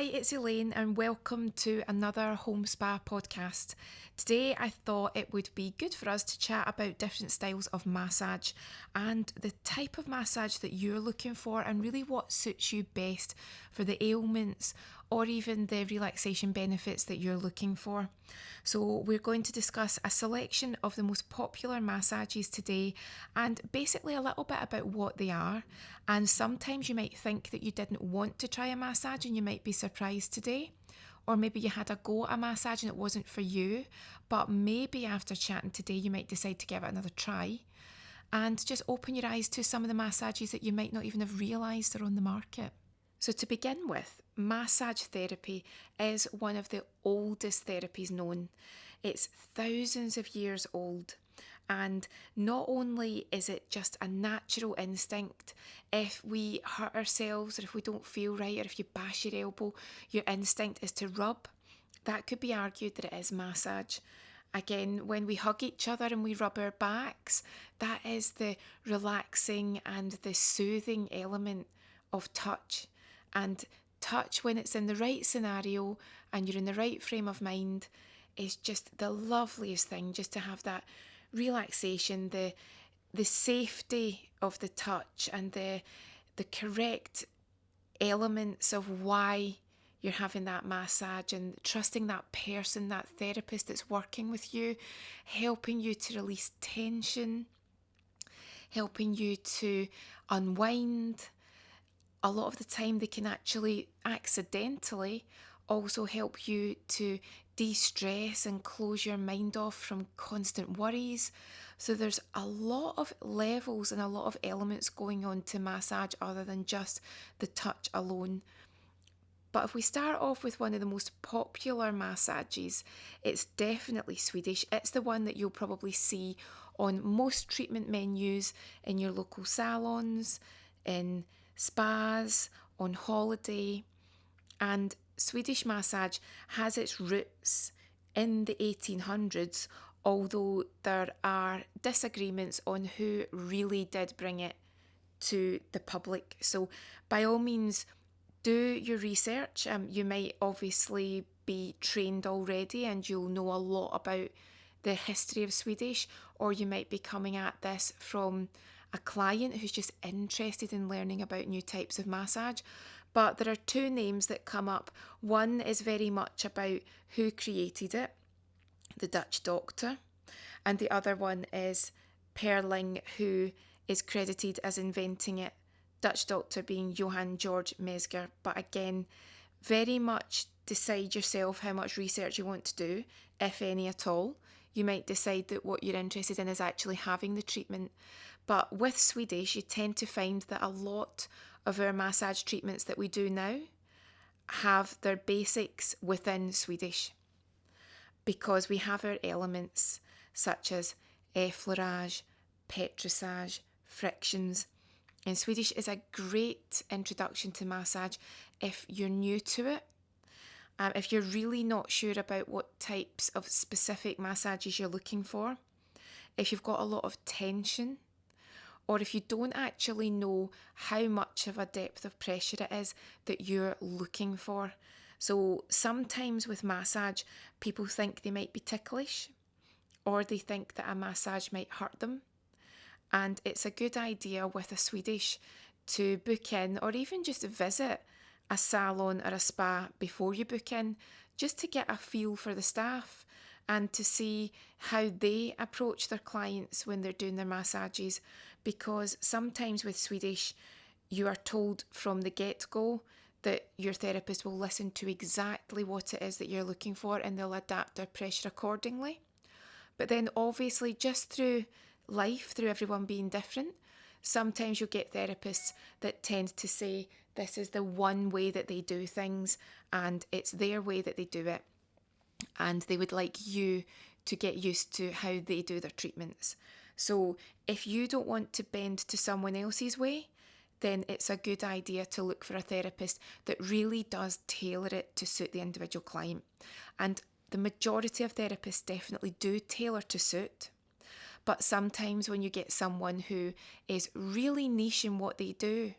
Hi, it's Elaine and welcome to another Home Spa podcast. Today I thought it would be good for us to chat about different styles of massage and the type of massage that you're looking for and really what suits you best for the ailments or even the relaxation benefits that you're looking for. So we're going to discuss a selection of the most popular massages today and basically a little bit about what they are. And sometimes you might think that you didn't want to try a massage and you might be surprised today. Or maybe you had a go at a massage and it wasn't for you, but maybe after chatting today you might decide to give it another try and just open your eyes to some of the massages that you might not even have realised are on the market. So to begin with, massage therapy is one of the oldest therapies known. It's thousands of years old. And not only is it just a natural instinct, if we hurt ourselves or if we don't feel right or if you bash your elbow, your instinct is to rub. That could be argued that it is massage. Again, when we hug each other and we rub our backs, that is the relaxing and the soothing element of touch. And touch, when it's in the right scenario and you're in the right frame of mind, is just the loveliest thing, just to have that relaxation, the safety of the touch and the correct elements of why you're having that massage and trusting that person, that therapist that's working with you, helping you to release tension, helping you to unwind. A lot of the time they can actually accidentally also help you to de-stress and close your mind off from constant worries. So there's a lot of levels and a lot of elements going on to massage other than just the touch alone. But if we start off with one of the most popular massages, it's definitely Swedish. It's the one that you'll probably see on most treatment menus in your local salons, in spas, on holiday. And Swedish massage has its roots in the 1800s, although there are disagreements on who really did bring it to the public. So by all means, do your research. You might obviously be trained already and you'll know a lot about the history of Swedish, or you might be coming at this from a client who's just interested in learning about new types of massage. But there are two names that come up. One is very much about who created it, the Dutch doctor, and the other one is Perling, who is credited as inventing it, Dutch doctor being Johann Georg Mesger. But again, very much decide yourself how much research you want to do, if any at all. You might decide that what you're interested in is actually having the treatment. But with Swedish, you tend to find that a lot of our massage treatments that we do now have their basics within Swedish, because we have our elements such as effleurage, petrissage, frictions. And Swedish is a great introduction to massage if you're new to it. If you're really not sure about what types of specific massages you're looking for, if you've got a lot of tension, or if you don't actually know how much of a depth of pressure it is that you're looking for. So sometimes with massage, people think they might be ticklish, or they think that a massage might hurt them. And it's a good idea with a Swedish to book in or even just visit a salon or a spa before you book in, just to get a feel for the staff and to see how they approach their clients when they're doing their massages. Because sometimes with Swedish, you are told from the get-go that your therapist will listen to exactly what it is that you're looking for and they'll adapt their pressure accordingly. But then obviously just through life, through everyone being different, sometimes you'll get therapists that tend to say this is the one way that they do things and it's their way that they do it. And they would like you to get used to how they do their treatments. So if you don't want to bend to someone else's way, then it's a good idea to look for a therapist that really does tailor it to suit the individual client. And the majority of therapists definitely do tailor to suit. But sometimes when you get someone who is really niche in what they do,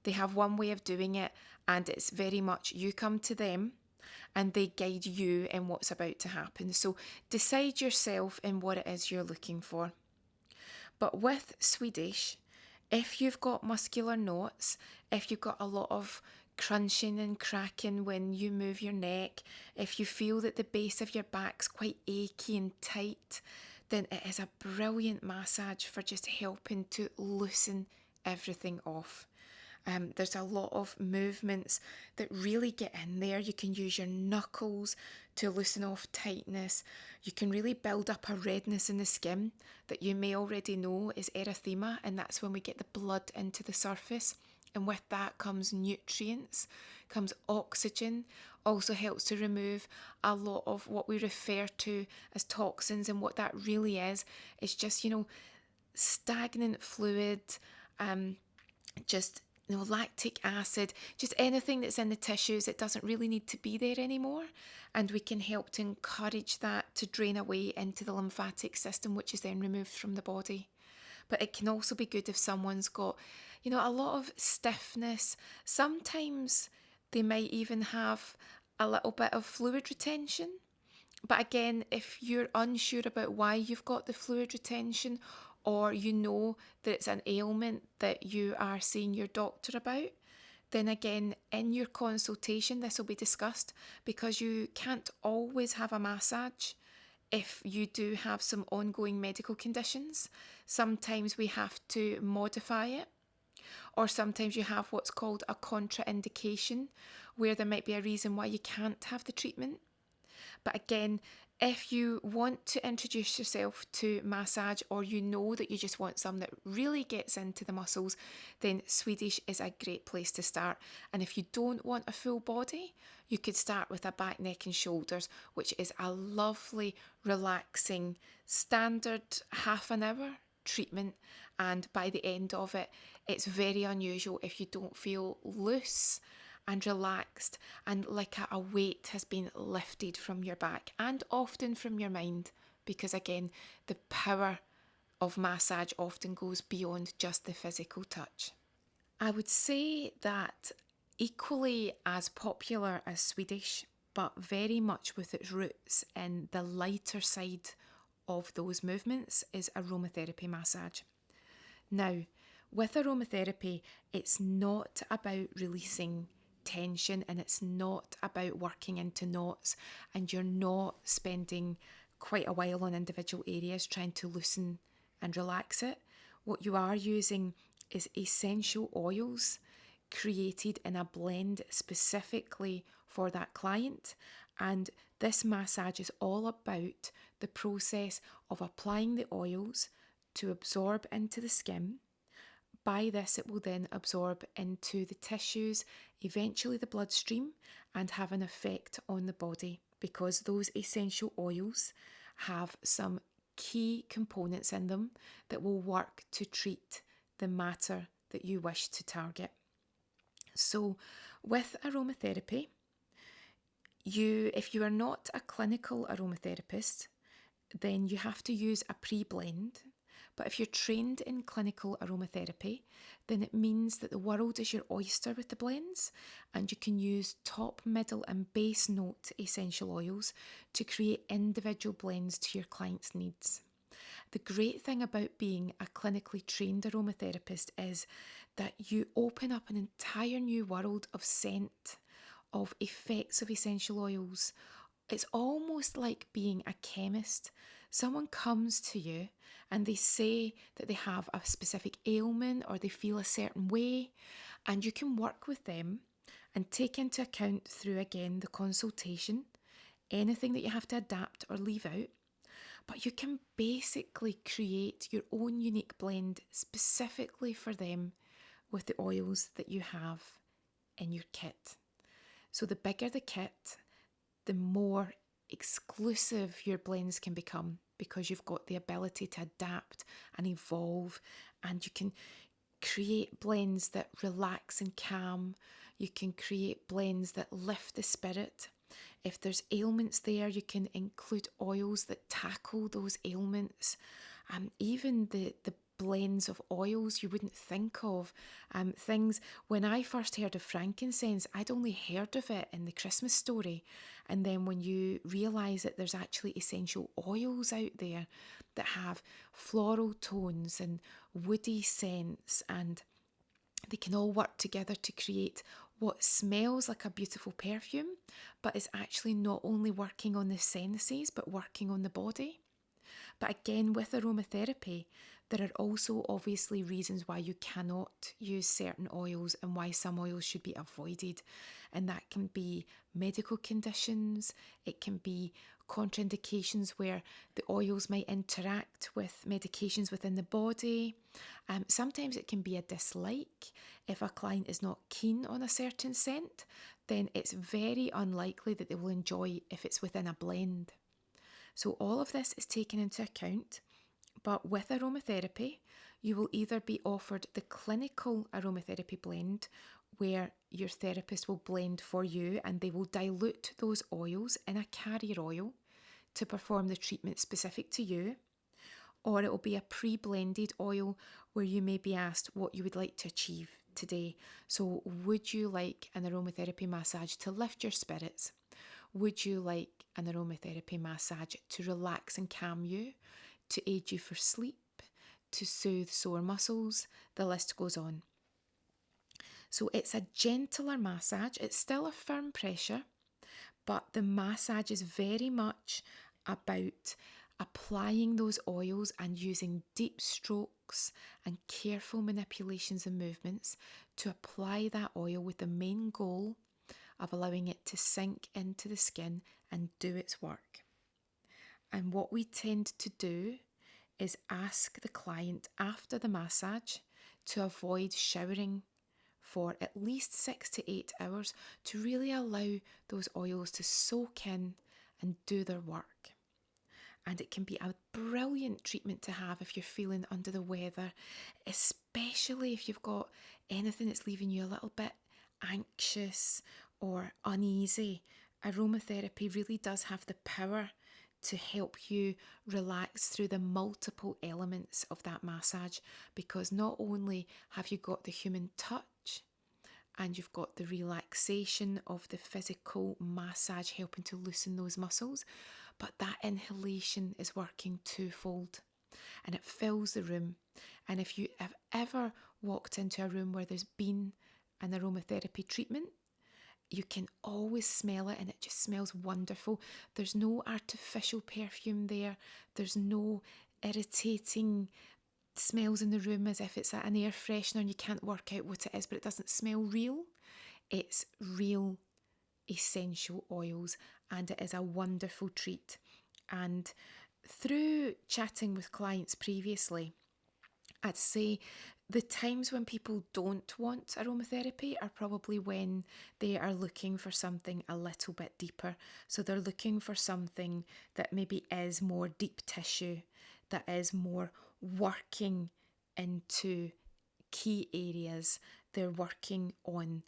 they have one way of doing it and it's very much you come to them and they guide you in what's about to happen. So decide yourself in what it is you're looking for. But with Swedish, if you've got muscular knots, if you've got a lot of crunching and cracking when you move your neck, if you feel that the base of your back's quite achy and tight, then it is a brilliant massage for just helping to loosen everything off. There's a lot of movements that really get in there. You can use your knuckles to loosen off tightness. You can really build up a redness in the skin that you may already know is erythema, and that's when we get the blood into the surface. And with that comes nutrients, comes oxygen, also helps to remove a lot of what we refer to as toxins. And what that really is just, stagnant fluid, just lactic acid, just anything that's in the tissues. It doesn't really need to be there anymore. And we can help to encourage that to drain away into the lymphatic system, which is then removed from the body. But it can also be good if someone's got, a lot of stiffness. Sometimes they might even have a little bit of fluid retention. But again, if you're unsure about why you've got the fluid retention, or you know that it's an ailment that you are seeing your doctor about, then again, in your consultation, this will be discussed, because you can't always have a massage if you do have some ongoing medical conditions. Sometimes we have to modify it, or sometimes you have what's called a contraindication, where there might be a reason why you can't have the treatment. But again, if you want to introduce yourself to massage, or you know that you just want some that really gets into the muscles, then Swedish is a great place to start. And if you don't want a full body, you could start with a back, neck and shoulders, which is a lovely, relaxing, standard half an hour treatment. And by the end of it, it's very unusual if you don't feel loose and relaxed, and like a weight has been lifted from your back, and often from your mind, because again, the power of massage often goes beyond just the physical touch. I would say that equally as popular as Swedish, but very much with its roots in the lighter side of those movements, is aromatherapy massage. Now, with aromatherapy, it's not about releasing tension, and it's not about working into knots, and you're not spending quite a while on individual areas trying to loosen and relax it. What you are using is essential oils created in a blend specifically for that client, and this massage is all about the process of applying the oils to absorb into the skin. By this, it will then absorb into the tissues, eventually the bloodstream, and have an effect on the body, because those essential oils have some key components in them that will work to treat the matter that you wish to target. So with aromatherapy, if you are not a clinical aromatherapist, then you have to use a pre-blend. But if you're trained in clinical aromatherapy, then it means that the world is your oyster with the blends, and you can use top, middle and base note essential oils to create individual blends to your client's needs. The great thing about being a clinically trained aromatherapist is that you open up an entire new world of scent, of effects of essential oils. It's almost like being a chemist. Someone comes to you and they say that they have a specific ailment, or they feel a certain way, and you can work with them and take into account through, again, the consultation, anything that you have to adapt or leave out. But you can basically create your own unique blend specifically for them with the oils that you have in your kit. So the bigger the kit, the more exclusive your blends can become, because you've got the ability to adapt and evolve, and you can create blends that relax and calm. You can create blends that lift the spirit. If there's ailments there, you can include oils that tackle those ailments. Even the blends of oils you wouldn't think of. Things, when I first heard of frankincense, I'd only heard of it in the Christmas story. And then when you realise that there's actually essential oils out there that have floral tones and woody scents, and they can all work together to create what smells like a beautiful perfume, but is actually not only working on the senses, but working on the body. But again, with aromatherapy, there are also obviously reasons why you cannot use certain oils and why some oils should be avoided. And that can be medical conditions, it can be contraindications where the oils might interact with medications within the body. Sometimes it can be a dislike. If a client is not keen on a certain scent, then it's very unlikely that they will enjoy if it's within a blend. So all of this is taken into account, but with aromatherapy, you will either be offered the clinical aromatherapy blend, where your therapist will blend for you and they will dilute those oils in a carrier oil to perform the treatment specific to you, or it will be a pre-blended oil where you may be asked what you would like to achieve today. So would you like an aromatherapy massage to lift your spirits? Would you like an aromatherapy massage to relax and calm you, to aid you for sleep, to soothe sore muscles? The list goes on. So it's a gentler massage. It's still a firm pressure, but the massage is very much about applying those oils and using deep strokes and careful manipulations and movements to apply that oil with the main goal of allowing it to sink into the skin and do its work. And what we tend to do is ask the client after the massage to avoid showering for at least 6 to 8 hours to really allow those oils to soak in and do their work. And it can be a brilliant treatment to have if you're feeling under the weather, especially if you've got anything that's leaving you a little bit anxious or uneasy. Aromatherapy really does have the power to help you relax through the multiple elements of that massage, because not only have you got the human touch and you've got the relaxation of the physical massage helping to loosen those muscles, but that inhalation is working twofold and it fills the room. And if you have ever walked into a room where there's been an aromatherapy treatment, you can always smell it and it just smells wonderful. There's no artificial perfume there. There's no irritating smells in the room as if it's an air freshener and you can't work out what it is, but it doesn't smell real. It's real essential oils and it is a wonderful treat. And through chatting with clients previously, I'd say the times when people don't want aromatherapy are probably when they are looking for something a little bit deeper. So they're looking for something that maybe is more deep tissue, that is more working into key areas. They're working on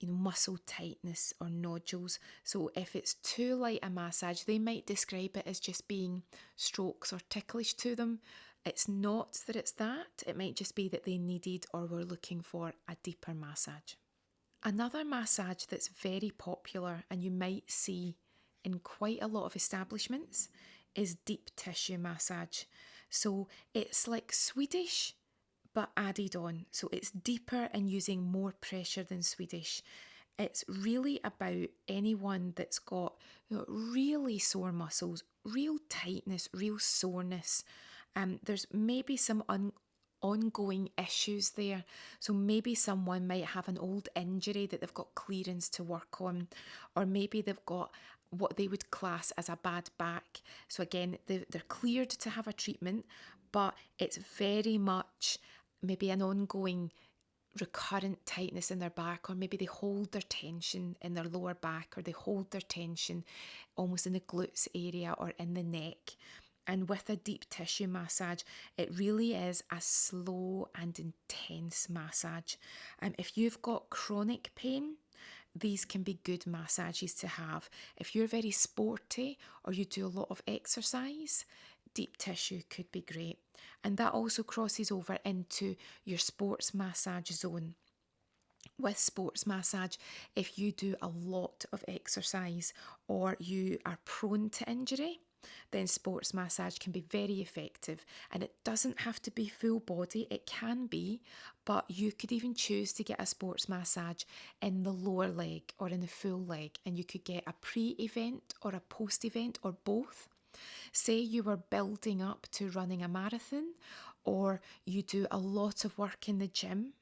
muscle tightness or nodules. So if it's too light a massage, they might describe it as just being strokes or ticklish to them. It's not that it's that. It might just be that they needed or were looking for a deeper massage. Another massage that's very popular and you might see in quite a lot of establishments is deep tissue massage. So it's like Swedish but added on. So it's deeper and using more pressure than Swedish. It's really about anyone that's got really sore muscles, real tightness, real soreness. There's maybe some ongoing issues there. So maybe someone might have an old injury that they've got clearance to work on, or maybe they've got what they would class as a bad back. So again, they're cleared to have a treatment, but it's very much maybe an ongoing recurrent tightness in their back, or maybe they hold their tension in their lower back, or they hold their tension almost in the glutes area or in the neck. And with a deep tissue massage, it really is a slow and intense massage. If you've got chronic pain, these can be good massages to have. If you're very sporty or you do a lot of exercise, deep tissue could be great. And that also crosses over into your sports massage zone. With sports massage, if you do a lot of exercise or you are prone to injury, then sports massage can be very effective. And it doesn't have to be full body, it can be, but you could even choose to get a sports massage in the lower leg or in the full leg, and you could get a pre-event or a post-event or both. Say you were building up to running a marathon, or you do a lot of work in the gym.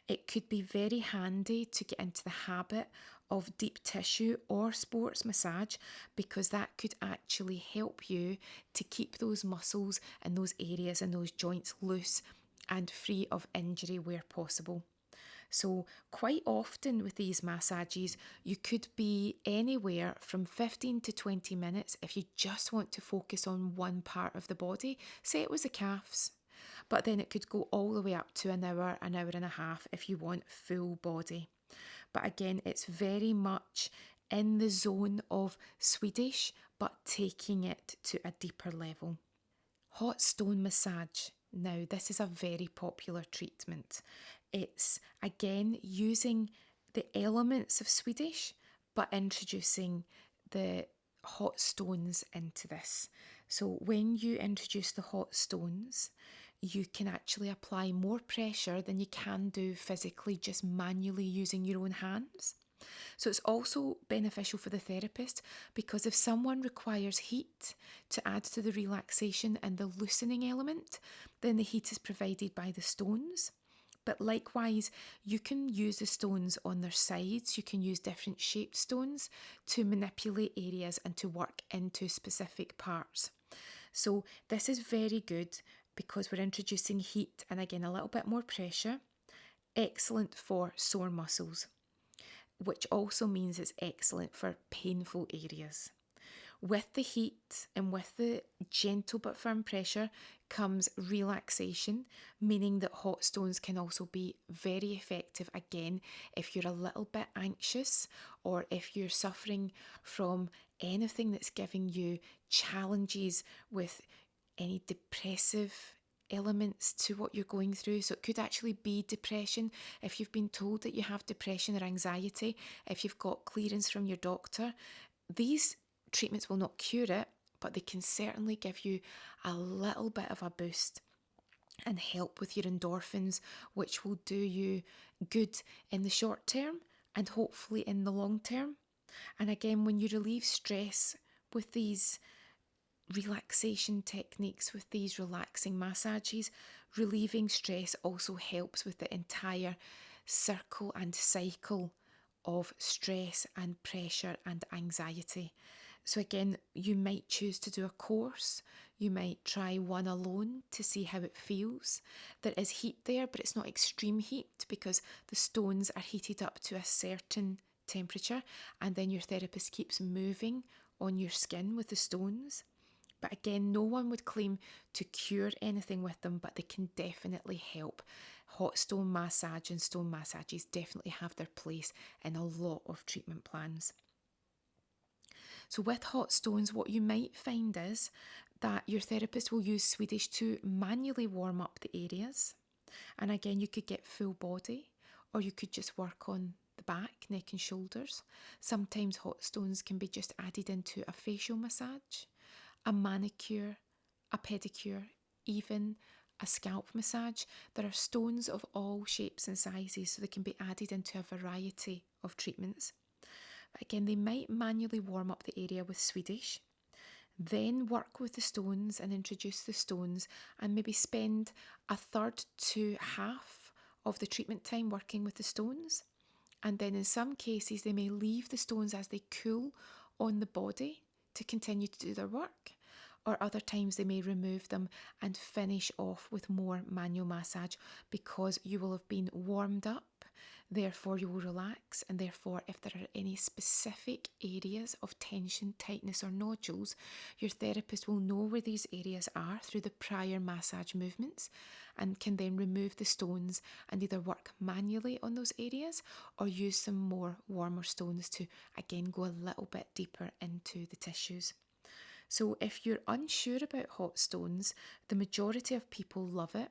It could be very handy to get into the habit of deep tissue or sports massage, because that could actually help you to keep those muscles and those areas and those joints loose and free of injury where possible. So quite often with these massages, you could be anywhere from 15 to 20 minutes if you just want to focus on one part of the body. Say it was the calves, but then it could go all the way up to an hour and a half if you want full body. But again, it's very much in the zone of Swedish, but taking it to a deeper level. Hot stone massage. Now, this is a very popular treatment. It's again using the elements of Swedish, but introducing the hot stones into this. So when you introduce the hot stones, you can actually apply more pressure than you can do physically, just manually using your own hands. So it's also beneficial for the therapist, because if someone requires heat to add to the relaxation and the loosening element, then the heat is provided by the stones. But likewise, you can use the stones on their sides. You can use different shaped stones to manipulate areas and to work into specific parts. So this is very good because we're introducing heat and again a little bit more pressure. Excellent for sore muscles, which also means it's excellent for painful areas. With the heat and with the gentle but firm pressure comes relaxation, meaning that hot stones can also be very effective again if you're a little bit anxious or if you're suffering from anything that's giving you challenges with any depressive elements to what you're going through. So it could actually be depression if you've been told that you have depression or anxiety, if you've got clearance from your doctor. These treatments will not cure it, but they can certainly give you a little bit of a boost and help with your endorphins, which will do you good in the short term and hopefully in the long term. And again, when you relieve stress with these relaxation techniques, with these relaxing massages, relieving stress also helps with the entire circle and cycle of stress and pressure and anxiety. So again, you might choose to do a course. You might try one alone to see how it feels. There is heat there, but it's not extreme heat because the stones are heated up to a certain temperature, and then your therapist keeps moving on your skin with the stones. But again, no one would claim to cure anything with them, but they can definitely help. Hot stone massage and stone massages definitely have their place in a lot of treatment plans. So with hot stones, what you might find is that your therapist will use Swedish to manually warm up the areas. And again, you could get full body, or you could just work on the back, neck and shoulders. Sometimes hot stones can be just added into a facial massage, a manicure, a pedicure, even a scalp massage. There are stones of all shapes and sizes, so they can be added into a variety of treatments. But again, they might manually warm up the area with Swedish, then work with the stones and introduce the stones, and maybe spend a third to half of the treatment time working with the stones. And then in some cases, they may leave the stones as they cool on the body to continue to do their work. Or other times they may remove them and finish off with more manual massage, because you will have been warmed up, therefore you will relax, and therefore if there are any specific areas of tension, tightness or nodules, your therapist will know where these areas are through the prior massage movements and can then remove the stones and either work manually on those areas or use some more warmer stones to again go a little bit deeper into the tissues. So if you're unsure about hot stones, the majority of people love it.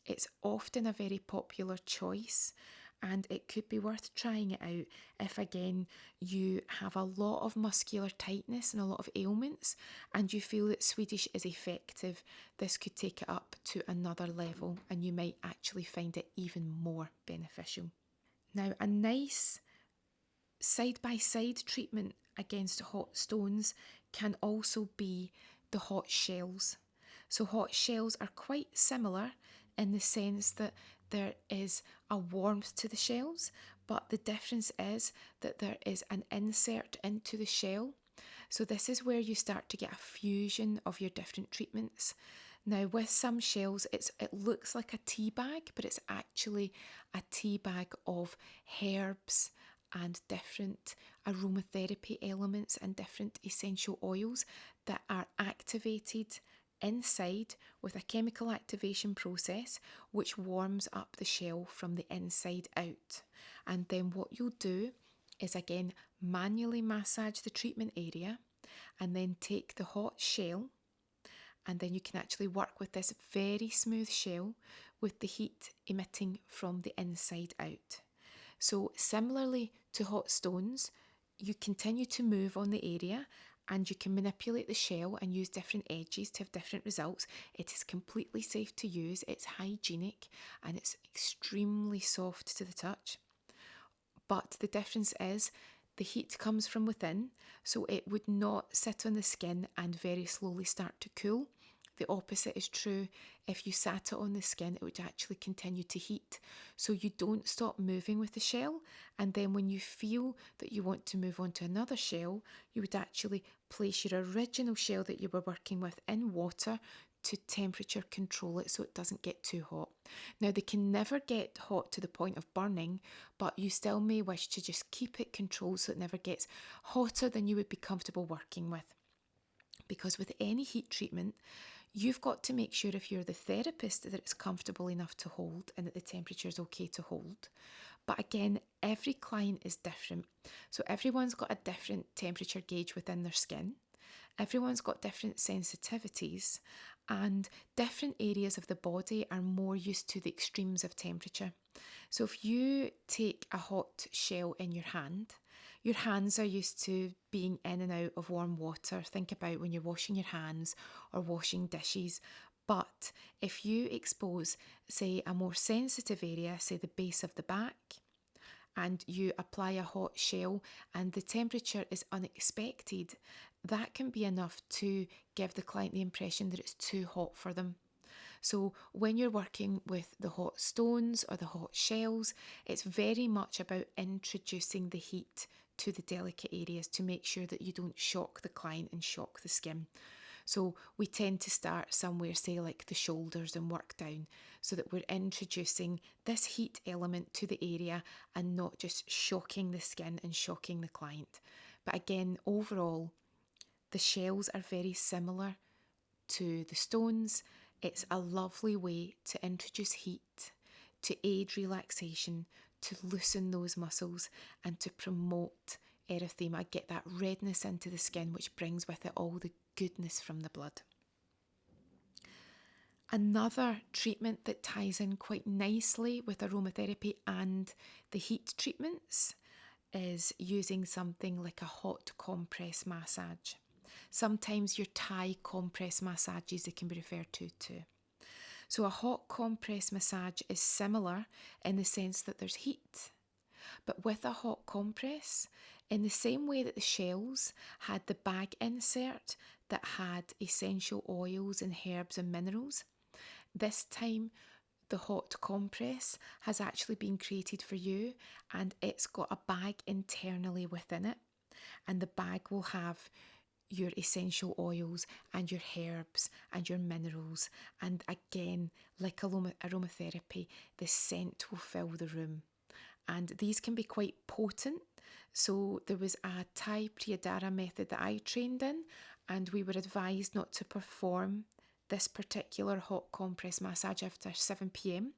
It's often a very popular choice, and it could be worth trying it out if, again, you have a lot of muscular tightness and a lot of ailments and you feel that Swedish is effective. This could take it up to another level and you might actually find it even more beneficial. Now, a nice side-by-side treatment against hot stones can also be the hot shells. So hot shells are quite similar in the sense that there is a warmth to the shells, but the difference is that there is an insert into the shell. So this is where you start to get a fusion of your different treatments. Now with some shells it looks like a tea bag, but it's actually a tea bag of herbs and different aromatherapy elements and different essential oils that are activated inside with a chemical activation process which warms up the shell from the inside out. And then what you'll do is again manually massage the treatment area and then take the hot shell, and then you can actually work with this very smooth shell with the heat emitting from the inside out. So similarly to hot stones, you continue to move on the area and you can manipulate the shell and use different edges to have different results. It is completely safe to use, it's hygienic, and it's extremely soft to the touch. But the difference is the heat comes from within, so it would not sit on the skin and very slowly start to cool. The opposite is true. If you sat it on the skin, it would actually continue to heat. So you don't stop moving with the shell. And then when you feel that you want to move on to another shell, you would actually place your original shell that you were working with in water to temperature control it so it doesn't get too hot. Now they can never get hot to the point of burning, but you still may wish to just keep it controlled so it never gets hotter than you would be comfortable working with. Because with any heat treatment, you've got to make sure if you're the therapist that it's comfortable enough to hold and that the temperature is okay to hold. But again, every client is different. So everyone's got a different temperature gauge within their skin. Everyone's got different sensitivities, and different areas of the body are more used to the extremes of temperature. So if you take a hot shell in your hand, your hands are used to being in and out of warm water. Think about when you're washing your hands or washing dishes. But if you expose, say, a more sensitive area, say the base of the back, and you apply a hot shell and the temperature is unexpected, that can be enough to give the client the impression that it's too hot for them. So when you're working with the hot stones or the hot shells, it's very much about introducing the heat to the delicate areas to make sure that you don't shock the client and shock the skin. So we tend to start somewhere, say like the shoulders, and work down so that we're introducing this heat element to the area and not just shocking the skin and shocking the client. But again, overall, the shells are very similar to the stones. It's a lovely way to introduce heat, to aid relaxation, to loosen those muscles and to promote erythema, get that redness into the skin which brings with it all the goodness from the blood. Another treatment that ties in quite nicely with aromatherapy and the heat treatments is using something like a hot compress massage. Sometimes your Thai compress massages, they can be referred to too. So a hot compress massage is similar in the sense that there's heat. But with a hot compress, in the same way that the shells had the bag insert that had essential oils and herbs and minerals, this time the hot compress has actually been created for you, and it's got a bag internally within it, and the bag will have your essential oils and your herbs and your minerals, and again, like aromatherapy, the scent will fill the room. And these can be quite potent. So there was a Thai Priyadhara method that I trained in, and we were advised not to perform this particular hot compress massage after 7 p.m.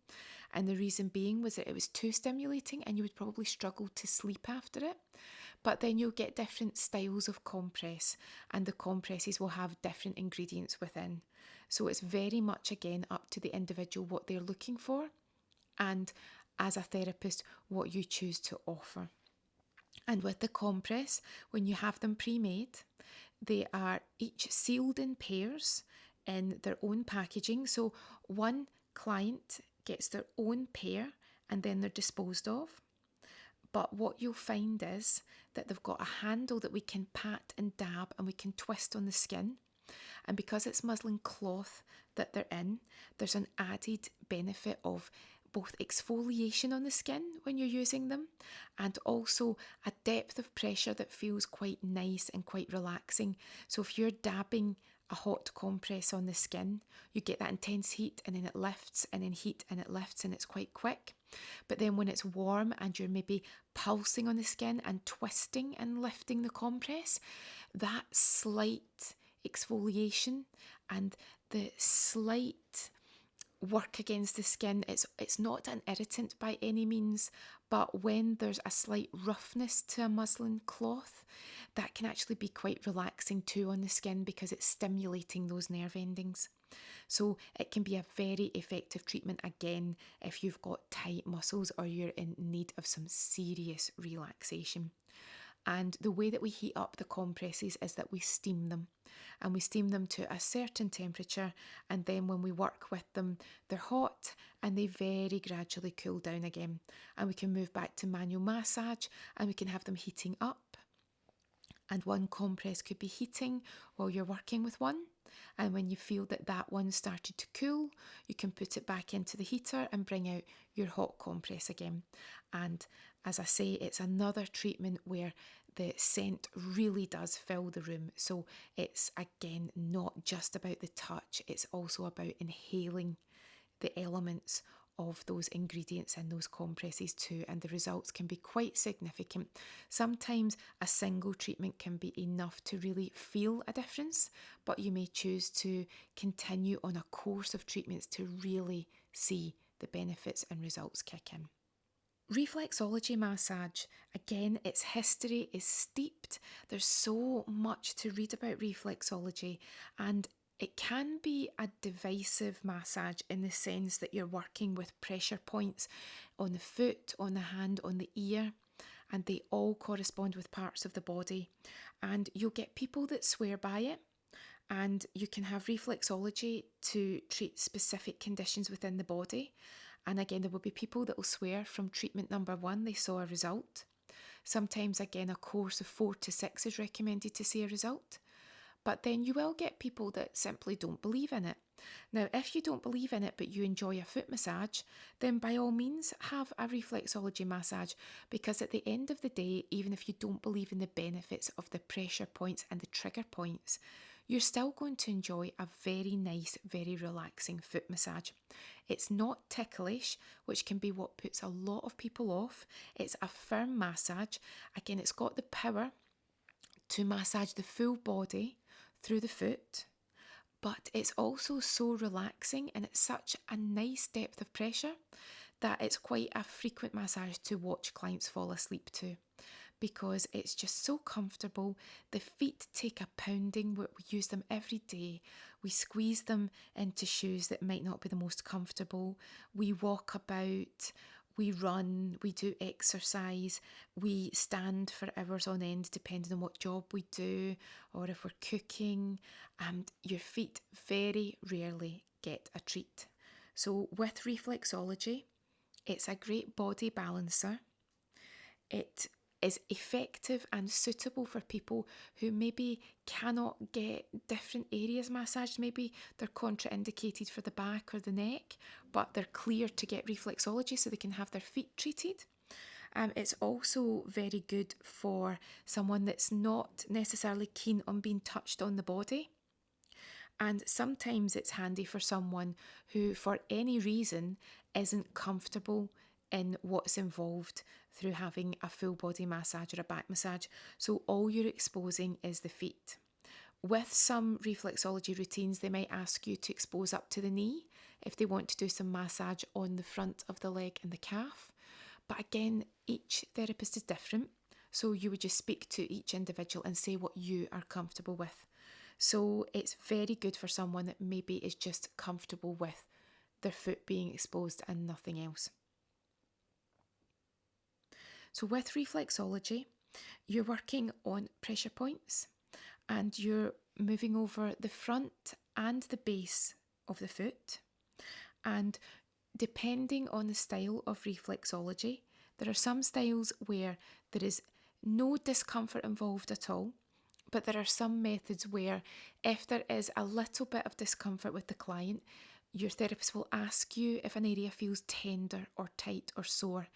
And the reason being was that it was too stimulating and you would probably struggle to sleep after it. But then you'll get different styles of compress, and the compresses will have different ingredients within. So it's very much, again, up to the individual what they're looking for, and as a therapist, what you choose to offer. And with the compress, when you have them pre-made, they are each sealed in pairs in their own packaging. So one client gets their own pair and then they're disposed of. But what you'll find is that they've got a handle that we can pat and dab and we can twist on the skin. And because it's muslin cloth that they're in, there's an added benefit of both exfoliation on the skin when you're using them, and also a depth of pressure that feels quite nice and quite relaxing. So if you're dabbing a hot compress on the skin, you get that intense heat and then it lifts and then heat and it lifts and it's quite quick. But then when it's warm and you're maybe pulsing on the skin and twisting and lifting the compress, that slight exfoliation and the slight work against the skin, it's not an irritant by any means, but when there's a slight roughness to a muslin cloth, that can actually be quite relaxing too on the skin because it's stimulating those nerve endings. So it can be a very effective treatment, again, if you've got tight muscles or you're in need of some serious relaxation. And the way that we heat up the compresses is that we steam them. And we steam them to a certain temperature, and then when we work with them, they're hot and they very gradually cool down again. And we can move back to manual massage and we can have them heating up. And one compress could be heating while you're working with one. And when you feel that that one started to cool, you can put it back into the heater and bring out your hot compress again. And as I say, it's another treatment where the scent really does fill the room. So it's, again, not just about the touch, it's also about inhaling the elements of those ingredients in those compresses too, and the results can be quite significant. Sometimes a single treatment can be enough to really feel a difference, but you may choose to continue on a course of treatments to really see the benefits and results kick in. Reflexology massage, again, its history is steeped. There's so much to read about reflexology, and it can be a divisive massage in the sense that you're working with pressure points on the foot, on the hand, on the ear, and they all correspond with parts of the body. And you'll get people that swear by it, and you can have reflexology to treat specific conditions within the body. And again, there will be people that will swear from treatment number 1 they saw a result. Sometimes, again, a course of 4 to 6 is recommended to see a result. But then you will get people that simply don't believe in it. Now, if you don't believe in it but you enjoy a foot massage, then by all means have a reflexology massage, because at the end of the day, even if you don't believe in the benefits of the pressure points and the trigger points, you're still going to enjoy a very nice, very relaxing foot massage. It's not ticklish, which can be what puts a lot of people off. It's a firm massage. Again, it's got the power to massage the full body through the foot, but it's also so relaxing and it's such a nice depth of pressure that it's quite a frequent massage to watch clients fall asleep to, because it's just so comfortable. The feet take a pounding. We use them every day. We squeeze them into shoes that might not be the most comfortable. We walk about, we run, we do exercise, we stand for hours on end depending on what job we do or if we're cooking, and your feet very rarely get a treat. So with reflexology, it's a great body balancer. It is effective and suitable for people who maybe cannot get different areas massaged. Maybe they're contraindicated for the back or the neck, but they're clear to get reflexology so they can have their feet treated. It's also very good for someone that's not necessarily keen on being touched on the body. And sometimes it's handy for someone who, for any reason, isn't comfortable in what's involved through having a full body massage or a back massage. So all you're exposing is the feet. With some reflexology routines, they might ask you to expose up to the knee if they want to do some massage on the front of the leg and the calf. But again, each therapist is different. So you would just speak to each individual and say what you are comfortable with. So it's very good for someone that maybe is just comfortable with their foot being exposed and nothing else. So with reflexology, you're working on pressure points and you're moving over the front and the base of the foot. And depending on the style of reflexology, there are some styles where there is no discomfort involved at all, but there are some methods where if there is a little bit of discomfort with the client, your therapist will ask you if an area feels tender or tight or sore.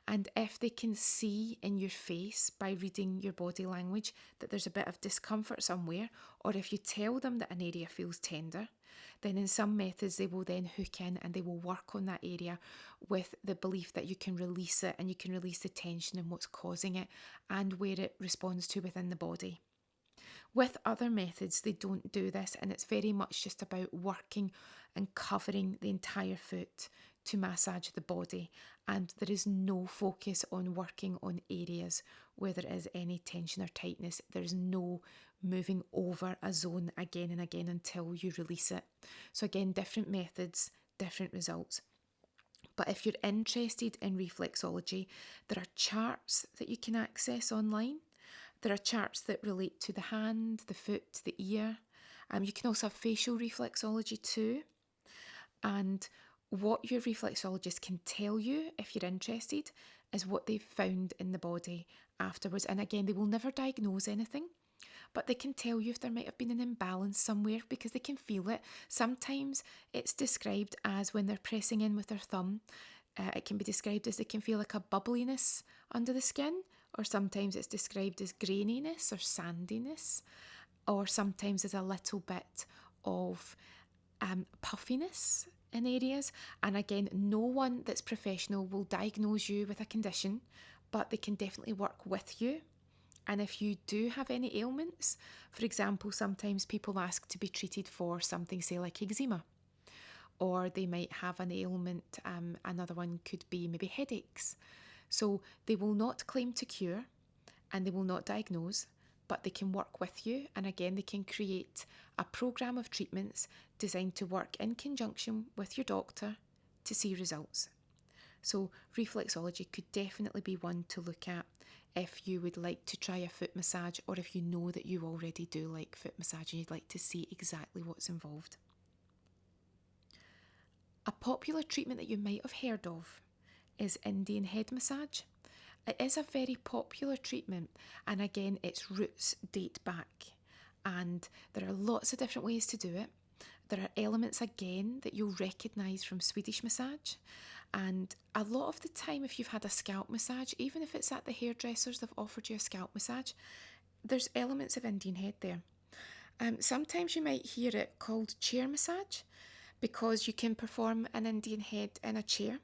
And if they can see in your face by reading your body language that there's a bit of discomfort somewhere, or if you tell them that an area feels tender, then in some methods they will then hook in and they will work on that area with the belief that you can release it and you can release the tension and what's causing it and where it responds to within the body. With other methods, they don't do this, and it's very much just about working and covering the entire foot to massage the body, and there is no focus on working on areas where there is any tension or tightness. There's no moving over a zone again and again until you release it. So again, different methods, different results. But if you're interested in reflexology, there are charts that you can access online. There are charts that relate to the hand, the foot, the ear. You can also have facial reflexology too. And what your reflexologist can tell you, if you're interested, is what they've found in the body afterwards. And again, they will never diagnose anything, but they can tell you if there might have been an imbalance somewhere because they can feel it. Sometimes it's described as when they're pressing in with their thumb, it can be described as they can feel like a bubbliness under the skin, or sometimes it's described as graininess or sandiness, or sometimes as a little bit of puffiness in areas. And again, no one that's professional will diagnose you with a condition, but they can definitely work with you. And if you do have any ailments, for example, sometimes people ask to be treated for something, say like eczema, or they might have an ailment, another one could be maybe headaches. So they will not claim to cure and they will not diagnose, but they can work with you. And again, they can create a program of treatments designed to work in conjunction with your doctor to see results. So reflexology could definitely be one to look at if you would like to try a foot massage, or if you know that you already do like foot massage and you'd like to see exactly what's involved. A popular treatment that you might have heard of is Indian head massage. It is a very popular treatment, and again, its roots date back, and there are lots of different ways to do it. There are elements again that you'll recognise from Swedish massage, and a lot of the time if you've had a scalp massage, even if it's at the hairdressers, they've offered you a scalp massage, there's elements of Indian head there. Sometimes you might hear it called chair massage because you can perform an Indian head in a chair.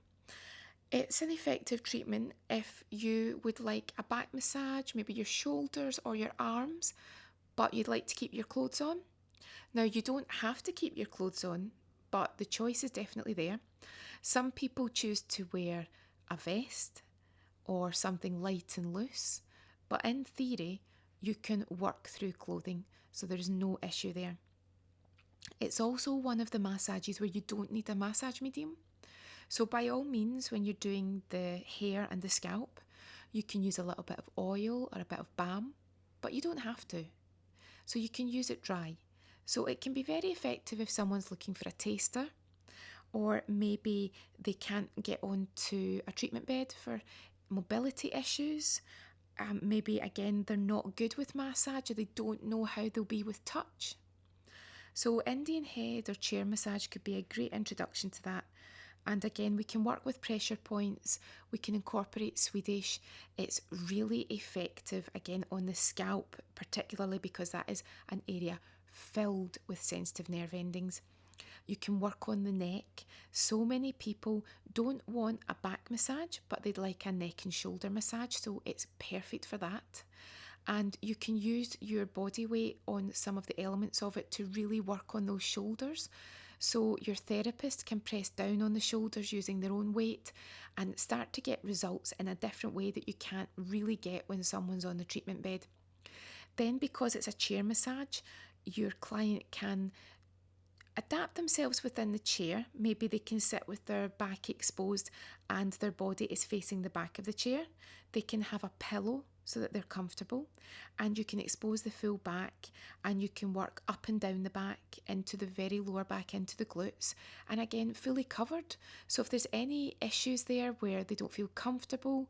It's an effective treatment if you would like a back massage, maybe your shoulders or your arms, but you'd like to keep your clothes on. Now, you don't have to keep your clothes on, but the choice is definitely there. Some people choose to wear a vest or something light and loose, but in theory, you can work through clothing, so there's no issue there. It's also one of the massages where you don't need a massage medium. So by all means, when you're doing the hair and the scalp, you can use a little bit of oil or a bit of balm, but you don't have to. So you can use it dry. So it can be very effective if someone's looking for a taster, or maybe they can't get onto a treatment bed for mobility issues. Maybe again, they're not good with massage, or they don't know how they'll be with touch. So Indian head or chair massage could be a great introduction to that. And again, we can work with pressure points, we can incorporate Swedish. It's really effective, again, on the scalp, particularly because that is an area filled with sensitive nerve endings. You can work on the neck. So many people don't want a back massage, but they'd like a neck and shoulder massage, so it's perfect for that. And you can use your body weight on some of the elements of it to really work on those shoulders. So your therapist can press down on the shoulders using their own weight and start to get results in a different way that you can't really get when someone's on the treatment bed. Then, because it's a chair massage, your client can adapt themselves within the chair. Maybe they can sit with their back exposed and their body is facing the back of the chair. They can have a pillow so that they're comfortable, and you can expose the full back, and you can work up and down the back into the very lower back, into the glutes, and again fully covered. So if there's any issues there where they don't feel comfortable,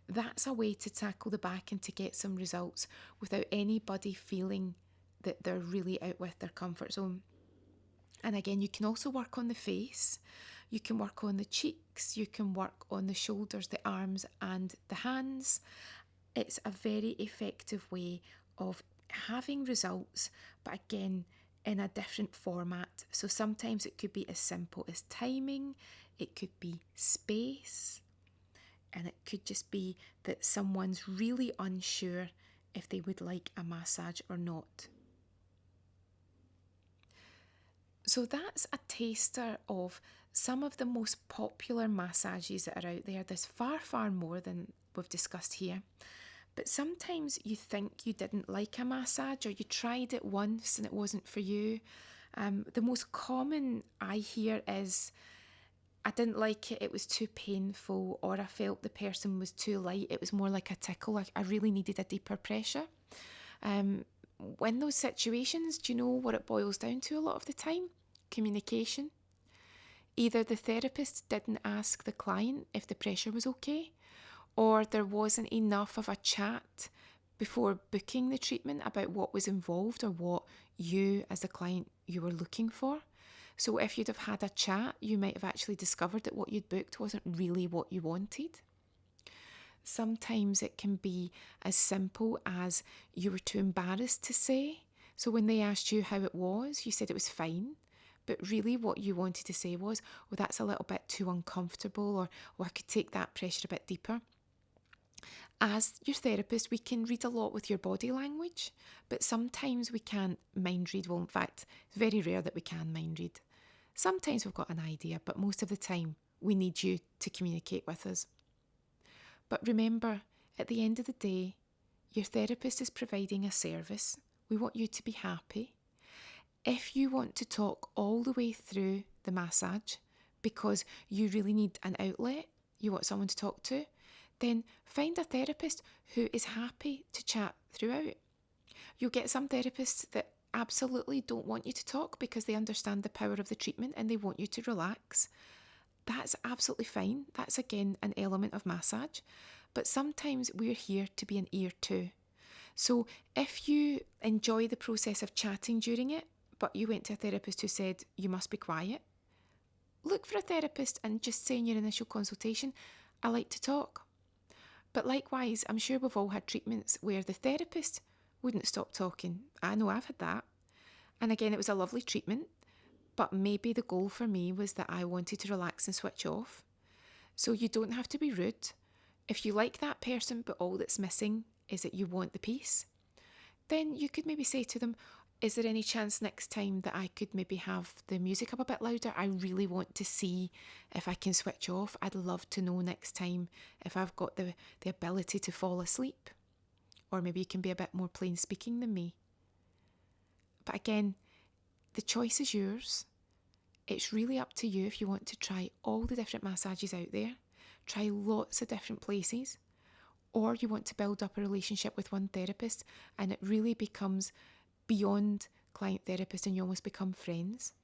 that's a way to tackle the back and to get some results without anybody feeling that they're really out with their comfort zone. And again, you can also work on the face, you can work on the cheeks, you can work on the shoulders, the arms and the hands. It's a very effective way of having results, but again, in a different format. So sometimes it could be as simple as timing, it could be space, and it could just be that someone's really unsure if they would like a massage or not. So that's a taster of some of the most popular massages that are out there. There's far, far more than we've discussed here. But sometimes you think you didn't like a massage, or you tried it once and it wasn't for you. The most common I hear is, I didn't like it, it was too painful, or I felt the person was too light, it was more like a tickle, I really needed a deeper pressure. When those situations, do you know what it boils down to a lot of the time? Communication. Either the therapist didn't ask the client if the pressure was okay, or there wasn't enough of a chat before booking the treatment about what was involved or what you as the client you were looking for. So if you'd have had a chat, you might have actually discovered that what you'd booked wasn't really what you wanted. Sometimes it can be as simple as you were too embarrassed to say. So when they asked you how it was, you said it was fine. But really what you wanted to say was, well, that's a little bit too uncomfortable, or I could take that pressure a bit deeper. As your therapist, we can read a lot with your body language, but sometimes we can't mind read. Well, in fact, it's very rare that we can mind read. Sometimes we've got an idea, but most of the time we need you to communicate with us. But remember, at the end of the day, your therapist is providing a service. We want you to be happy. If you want to talk all the way through the massage because you really need an outlet, you want someone to talk to, then find a therapist who is happy to chat throughout. You'll get some therapists that absolutely don't want you to talk because they understand the power of the treatment and they want you to relax. That's absolutely fine. That's again an element of massage. But sometimes we're here to be an ear too. So if you enjoy the process of chatting during it, but you went to a therapist who said you must be quiet, look for a therapist and just say in your initial consultation, I like to talk. But likewise, I'm sure we've all had treatments where the therapist wouldn't stop talking. I know I've had that. And again, it was a lovely treatment, but maybe the goal for me was that I wanted to relax and switch off. So you don't have to be rude. If you like that person, but all that's missing is that you want the peace, then you could maybe say to them, is there any chance next time that I could maybe have the music up a bit louder? I really want to see if I can switch off. I'd love to know next time if I've got the ability to fall asleep. Or maybe you can be a bit more plain speaking than me. But again, the choice is yours. It's really up to you if you want to try all the different massages out there, try lots of different places, or you want to build up a relationship with one therapist and it really becomes beyond client therapist and you almost become friends.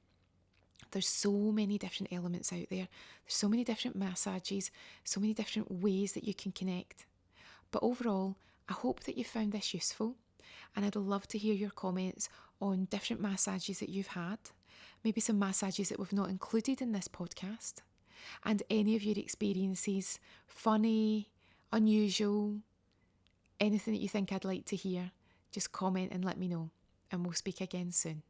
There's so many different elements out there. There's so many different massages, so many different ways that you can connect. But overall, I hope that you found this useful, and I'd love to hear your comments on different massages that you've had, maybe some massages that we've not included in this podcast, and any of your experiences, funny, unusual, anything that you think I'd like to hear, just comment and let me know. And we'll speak again soon.